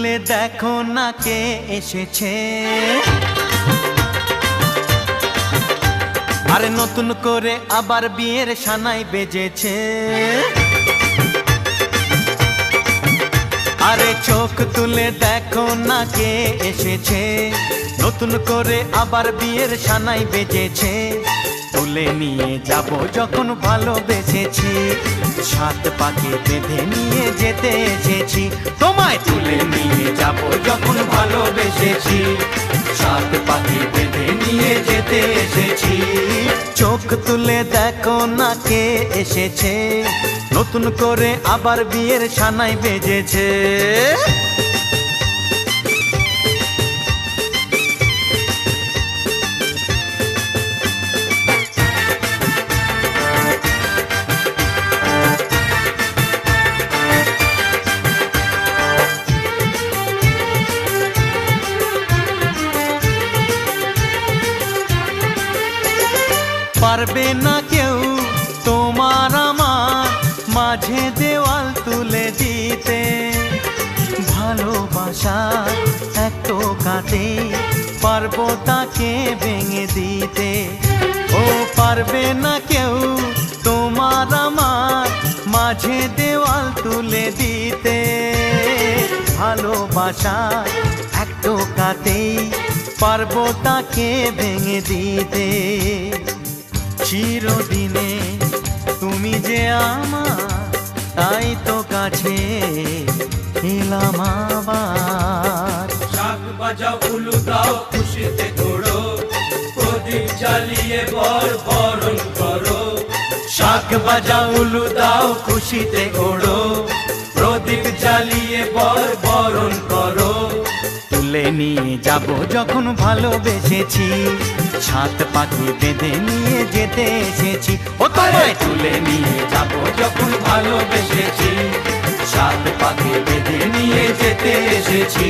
তুলে দেখো না কে এসেছে, আরে নতুন করে আবার বিয়ের সানাই বেজেছে। আরে চোখ তুলে দেখো না কে এসেছে, নতুন করে আবার বিয়ের সানাই বেজেছে। তুলে নিয়ে যাব যখন ভালোবেসেছি, সাত পাকে বেঁধে নিয়ে যেতে এসেছি। তোমায় তুলে নিয়ে যাব যখন ভালোবেসেছি, সাত পাকে বেঁধে নিয়ে যেতে এসেছি। চোখ তুলে দেখো না কে এসেছে, নতুন করে আবার বিয়ের সানাই বেজেছে। পারবে না কেউ তোমার আমার মাঝে দেওয়াল তুলে দিতে, ভালোবাসা এক টোকাতে পারবো তাকে ভেঙে দিতে। ও পারবে না কেউ তোমার আমার মাঝে দেওয়াল তুলে দিতে, ভালোবাসা এক টোকাতেই পারবো তাকে ভেঙে দিতে। চিরদিনে তুমি যে আমার, তাই তো কাছে এলাম আবার। শাক বাজাও উলু দাও খুশিতে ঘোড়ো, প্রদীপ জ্বালিয়ে বরণ করো। শাক বাজাও উলু দাও খুশিতে ওড়ো, প্রদীপ জ্বালিয়ে বরণ করো। তুলে নিয়ে যাব যখন ভালোবেসেছি, সাত পাকে বেঁধে নিয়ে যেতে এসেছি। ও তোমায় তুলে নিয়ে যাব যখন ভালোবেসেছি, সাত পাকে বেঁধে নিয়ে যেতে এসেছি।